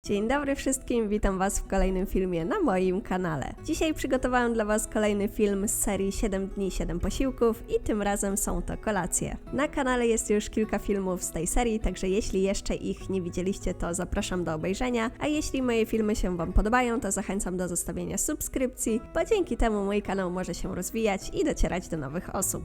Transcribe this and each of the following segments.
Dzień dobry wszystkim, witam Was w kolejnym filmie na moim kanale. Dzisiaj przygotowałam dla Was kolejny film z serii 7 dni, 7 posiłków i tym razem są to kolacje. Na kanale jest już kilka filmów z tej serii, także jeśli jeszcze ich nie widzieliście, to zapraszam do obejrzenia, a jeśli moje filmy się Wam podobają, to zachęcam do zostawienia subskrypcji, bo dzięki temu mój kanał może się rozwijać i docierać do nowych osób.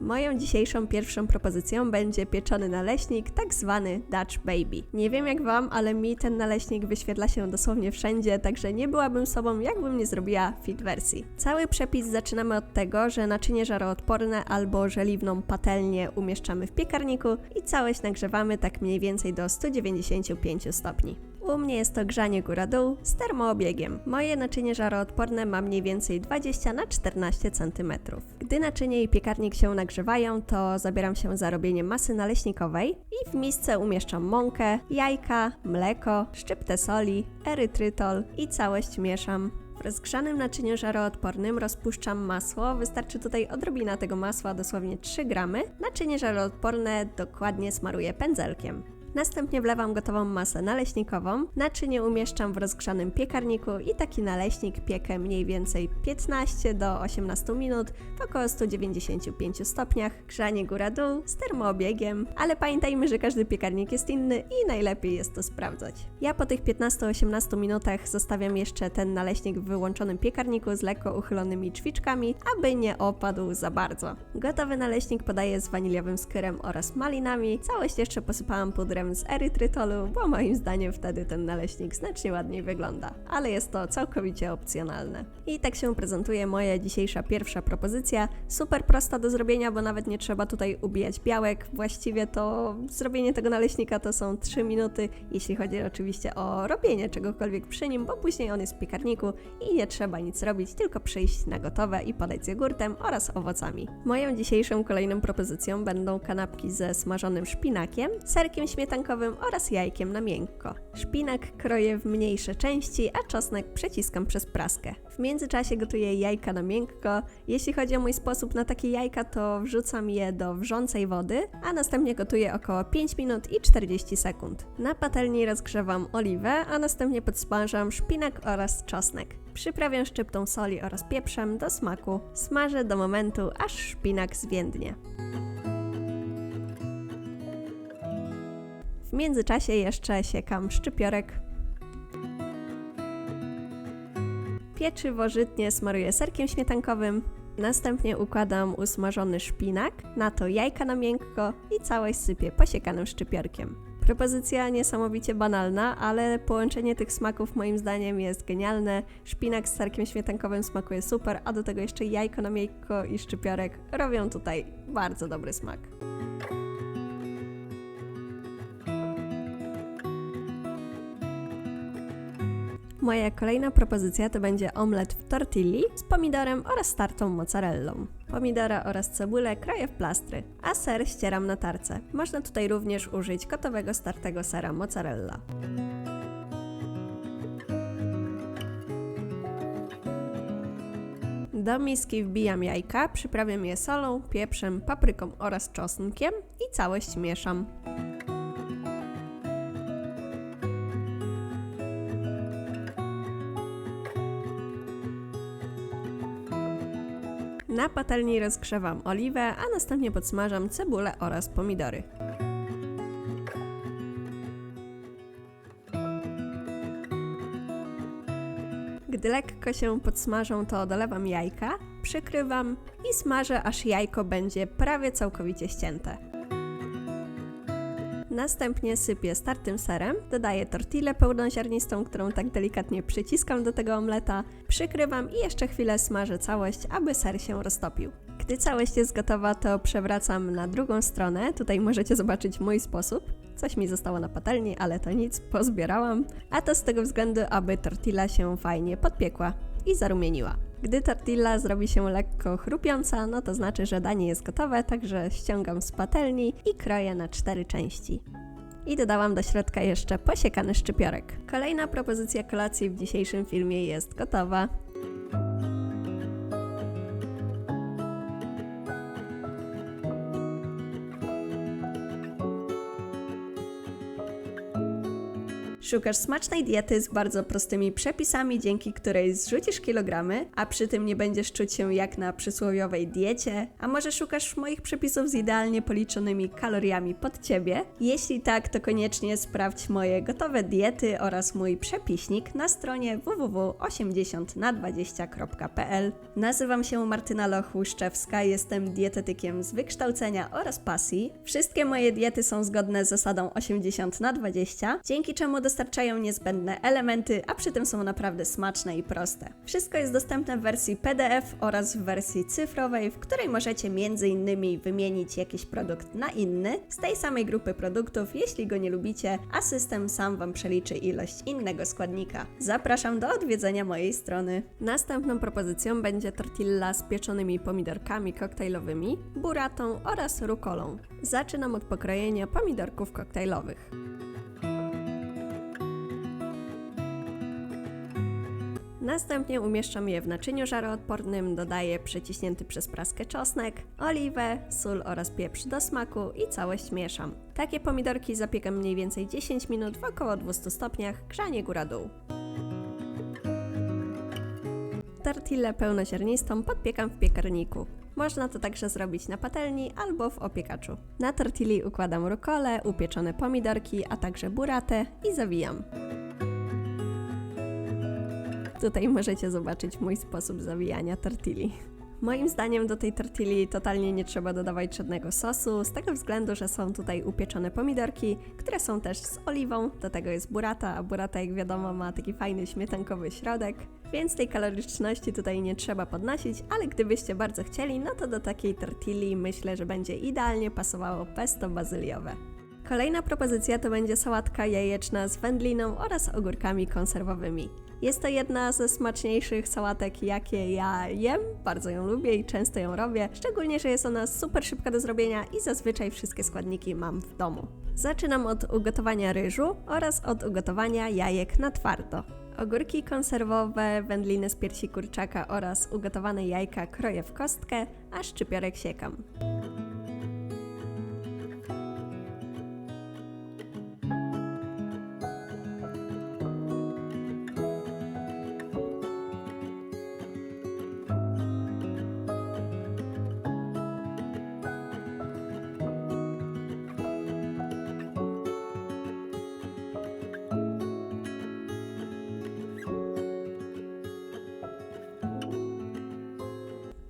Moją dzisiejszą pierwszą propozycją będzie pieczony naleśnik, tak zwany Dutch Baby. Nie wiem jak Wam, ale mi ten naleśnik wyświetla się dosłownie wszędzie, także nie byłabym sobą, jakbym nie zrobiła fit wersji. Cały przepis zaczynamy od tego, że naczynie żaroodporne albo żeliwną patelnię umieszczamy w piekarniku i całość nagrzewamy tak mniej więcej do 195 stopni. U mnie jest to grzanie góra-dół z termoobiegiem. Moje naczynie żaroodporne ma mniej więcej 20 na 14 cm. Gdy naczynie i piekarnik się nagrzewają, to zabieram się za robienie masy naleśnikowej i w misce umieszczam mąkę, jajka, mleko, szczyptę soli, erytrytol i całość mieszam. W rozgrzanym naczyniu żaroodpornym rozpuszczam masło, wystarczy tutaj odrobina tego masła, dosłownie 3 gramy. Naczynie żaroodporne dokładnie smaruję pędzelkiem. Następnie wlewam gotową masę naleśnikową, naczynie umieszczam w rozgrzanym piekarniku i taki naleśnik piekę mniej więcej 15 do 18 minut w około 195 stopniach, grzanie góra-dół z termoobiegiem, ale pamiętajmy, że każdy piekarnik jest inny i najlepiej jest to sprawdzać. Ja po tych 15-18 minutach zostawiam jeszcze ten naleśnik w wyłączonym piekarniku z lekko uchylonymi drzwiczkami, aby nie opadł za bardzo. Gotowy naleśnik podaję z waniliowym skyrem oraz malinami, całość jeszcze posypałam pudrem z erytrytolu, bo moim zdaniem wtedy ten naleśnik znacznie ładniej wygląda, ale jest to całkowicie opcjonalne. I tak się prezentuje moja dzisiejsza pierwsza propozycja, super prosta do zrobienia, bo nawet nie trzeba tutaj ubijać białek, właściwie to zrobienie tego naleśnika to są 3 minuty, jeśli chodzi oczywiście o robienie czegokolwiek przy nim, bo później on jest w piekarniku i nie trzeba nic robić, tylko przyjść na gotowe i podać z jogurtem oraz owocami. Moją dzisiejszą kolejną propozycją będą kanapki ze smażonym szpinakiem, serkiem śmietankowym oraz jajkiem na miękko. Szpinak kroję w mniejsze części, a czosnek przeciskam przez praskę. W międzyczasie gotuję jajka na miękko. Jeśli chodzi o mój sposób na takie jajka, to wrzucam je do wrzącej wody, a następnie gotuję około 5 minut i 40 sekund. Na patelni rozgrzewam oliwę, a następnie podsmażam szpinak oraz czosnek. Przyprawiam szczyptą soli oraz pieprzem do smaku. Smażę do momentu, aż szpinak zwiędnie. W międzyczasie jeszcze siekam szczypiorek. Pieczywo żytnie smaruję serkiem śmietankowym. Następnie układam usmażony szpinak, na to jajka na miękko i całość sypię posiekanym szczypiorkiem. Propozycja niesamowicie banalna, ale połączenie tych smaków moim zdaniem jest genialne. Szpinak z serkiem śmietankowym smakuje super, a do tego jeszcze jajko na miękko i szczypiorek robią tutaj bardzo dobry smak. Moja kolejna propozycja to będzie omlet w tortilli z pomidorem oraz tartą mozzarellą. Pomidora oraz cebulę kroję w plastry, a ser ścieram na tarce. Można tutaj również użyć gotowego startego sera mozzarella. Do miski wbijam jajka, przyprawiam je solą, pieprzem, papryką oraz czosnkiem i całość mieszam. Na patelni rozgrzewam oliwę, a następnie podsmażam cebulę oraz pomidory. Gdy lekko się podsmażą, to dolewam jajka, przykrywam i smażę, aż jajko będzie prawie całkowicie ścięte. Następnie sypię startym serem, dodaję tortillę pełnoziarnistą, którą tak delikatnie przyciskam do tego omleta, przykrywam i jeszcze chwilę smażę całość, aby ser się roztopił. Gdy całość jest gotowa, to przewracam na drugą stronę, tutaj możecie zobaczyć mój sposób. Coś mi zostało na patelni, ale to nic, pozbierałam, a to z tego względu, aby tortilla się fajnie podpiekła i zarumieniła. Gdy tortilla zrobi się lekko chrupiąca, no to znaczy, że danie jest gotowe, także ściągam z patelni i kroję na 4 części. I dodałam do środka jeszcze posiekany szczypiorek. Kolejna propozycja kolacji w dzisiejszym filmie jest gotowa. Szukasz smacznej diety z bardzo prostymi przepisami, dzięki której zrzucisz kilogramy, a przy tym nie będziesz czuć się jak na przysłowiowej diecie? A może szukasz moich przepisów z idealnie policzonymi kaloriami pod Ciebie? Jeśli tak, to koniecznie sprawdź moje gotowe diety oraz mój przepiśnik na stronie www.80na20.pl. Nazywam się Martyna Loch-Łuszczewska, jestem dietetykiem z wykształcenia oraz pasji. Wszystkie moje diety są zgodne z zasadą 80/20, dzięki czemu dostarczają niezbędne elementy, a przy tym są naprawdę smaczne i proste. Wszystko jest dostępne w wersji PDF oraz w wersji cyfrowej, w której możecie m.in. wymienić jakiś produkt na inny z tej samej grupy produktów, jeśli go nie lubicie, a system sam Wam przeliczy ilość innego składnika. Zapraszam do odwiedzenia mojej strony. Następną propozycją będzie tortilla z pieczonymi pomidorkami koktajlowymi, burratą oraz rukolą. Zaczynam od pokrojenia pomidorków koktajlowych. Następnie umieszczam je w naczyniu żaroodpornym, dodaję przeciśnięty przez praskę czosnek, oliwę, sól oraz pieprz do smaku i całość mieszam. Takie pomidorki zapiekam mniej więcej 10 minut w około 200 stopniach, grzanie góra-dół. Tortillę pełnoziarnistą podpiekam w piekarniku. Można to także zrobić na patelni albo w opiekaczu. Na tortilli układam rukolę, upieczone pomidorki, a także burratę i zawijam. Tutaj możecie zobaczyć mój sposób zawijania tortilli. Moim zdaniem do tej tortilli totalnie nie trzeba dodawać żadnego sosu, z tego względu, że są tutaj upieczone pomidorki, które są też z oliwą, do tego jest burrata, a burrata jak wiadomo ma taki fajny śmietankowy środek, więc tej kaloryczności tutaj nie trzeba podnosić, ale gdybyście bardzo chcieli, no to do takiej tortilli myślę, że będzie idealnie pasowało pesto bazyliowe. Kolejna propozycja to będzie sałatka jajeczna z wędliną oraz ogórkami konserwowymi. Jest to jedna ze smaczniejszych sałatek, jakie ja jem, bardzo ją lubię i często ją robię, szczególnie, że jest ona super szybka do zrobienia i zazwyczaj wszystkie składniki mam w domu. Zaczynam od ugotowania ryżu oraz od ugotowania jajek na twardo. Ogórki konserwowe, wędliny z piersi kurczaka oraz ugotowane jajka kroję w kostkę, a szczypiorek siekam.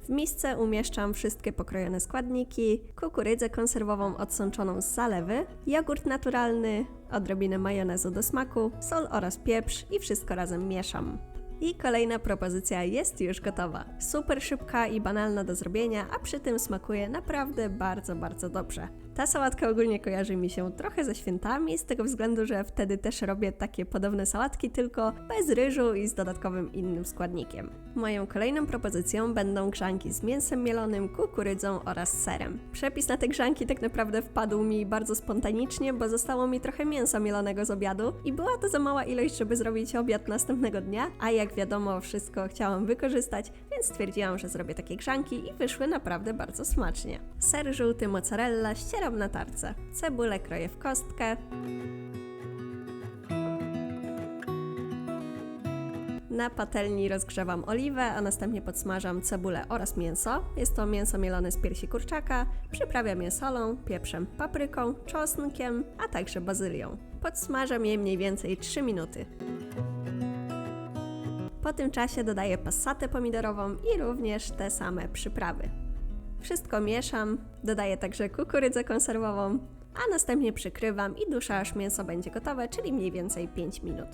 W misce umieszczam wszystkie pokrojone składniki, kukurydzę konserwową odsączoną z zalewy, jogurt naturalny, odrobinę majonezu do smaku, sól oraz pieprz i wszystko razem mieszam. I kolejna propozycja jest już gotowa. Super szybka i banalna do zrobienia, a przy tym smakuje naprawdę bardzo, bardzo dobrze. Ta sałatka ogólnie kojarzy mi się trochę ze świętami, z tego względu, że wtedy też robię takie podobne sałatki, tylko bez ryżu i z dodatkowym innym składnikiem. Moją kolejną propozycją będą grzanki z mięsem mielonym, kukurydzą oraz serem. Przepis na te grzanki tak naprawdę wpadł mi bardzo spontanicznie, bo zostało mi trochę mięsa mielonego z obiadu i była to za mała ilość, żeby zrobić obiad następnego dnia, a jak wiadomo wszystko chciałam wykorzystać, więc stwierdziłam, że zrobię takie grzanki i wyszły naprawdę bardzo smacznie. Ser żółty mozzarella ścieram na tarce. Cebulę kroję w kostkę. Na patelni rozgrzewam oliwę, a następnie podsmażam cebulę oraz mięso. Jest to mięso mielone z piersi kurczaka. Przyprawiam je solą, pieprzem, papryką, czosnkiem, a także bazylią. Podsmażam je mniej więcej 3 minuty. Po tym czasie dodaję passatę pomidorową i również te same przyprawy. Wszystko mieszam, dodaję także kukurydzę konserwową, a następnie przykrywam i duszę, aż mięso będzie gotowe, czyli mniej więcej 5 minut.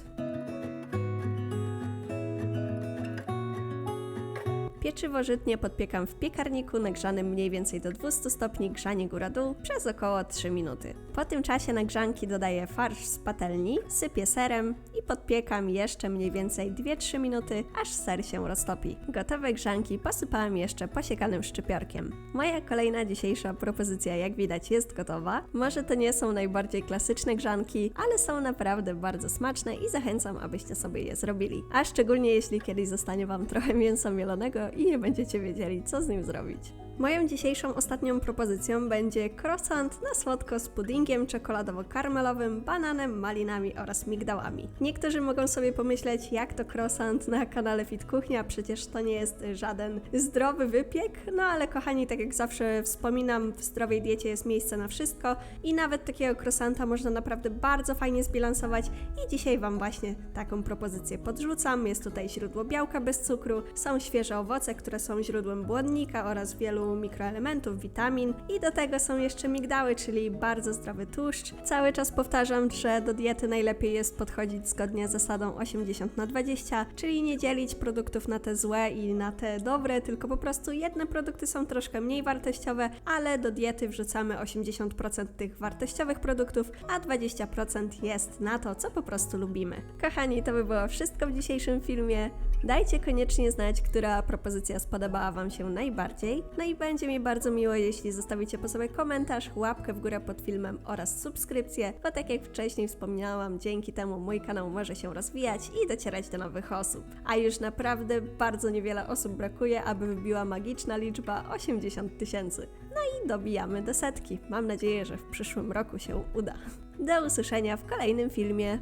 Pieczywo żytnie podpiekam w piekarniku nagrzanym mniej więcej do 200 stopni, grzanie góra-dół przez około 3 minuty. Po tym czasie na grzanki dodaję farsz z patelni, sypię serem i podpiekam jeszcze mniej więcej 2-3 minuty, aż ser się roztopi. Gotowe grzanki posypałam jeszcze posiekanym szczypiorkiem. Moja kolejna dzisiejsza propozycja, jak widać, jest gotowa. Może to nie są najbardziej klasyczne grzanki, ale są naprawdę bardzo smaczne i zachęcam, abyście sobie je zrobili. A szczególnie jeśli kiedyś zostanie Wam trochę mięsa mielonego i nie będziecie wiedzieli, co z nim zrobić. Moją dzisiejszą ostatnią propozycją będzie croissant na słodko z puddingiem czekoladowo-karmelowym, bananem, malinami oraz migdałami. Niektórzy mogą sobie pomyśleć, jak to croissant na kanale Fit Kuchnia, przecież to nie jest żaden zdrowy wypiek, no ale kochani, tak jak zawsze wspominam, w zdrowej diecie jest miejsce na wszystko i nawet takiego croissanta można naprawdę bardzo fajnie zbilansować i dzisiaj Wam właśnie taką propozycję podrzucam. Jest tutaj źródło białka bez cukru, są świeże owoce, które są źródłem błonnika oraz wielu mikroelementów, witamin i do tego są jeszcze migdały, czyli bardzo zdrowy tłuszcz. Cały czas powtarzam, że do diety najlepiej jest podchodzić zgodnie z zasadą 80/20, czyli nie dzielić produktów na te złe i na te dobre, tylko po prostu jedne produkty są troszkę mniej wartościowe, ale do diety wrzucamy 80% tych wartościowych produktów, a 20% jest na to, co po prostu lubimy. Kochani, to by było wszystko w dzisiejszym filmie. Dajcie koniecznie znać, która propozycja spodobała Wam się najbardziej. No i będzie mi bardzo miło, jeśli zostawicie po sobie komentarz, łapkę w górę pod filmem oraz subskrypcję, bo tak jak wcześniej wspomniałam, dzięki temu mój kanał może się rozwijać i docierać do nowych osób. A już naprawdę bardzo niewiele osób brakuje, aby wybiła magiczna liczba 80 000. No i dobijamy do 100. Mam nadzieję, że w przyszłym roku się uda. Do usłyszenia w kolejnym filmie.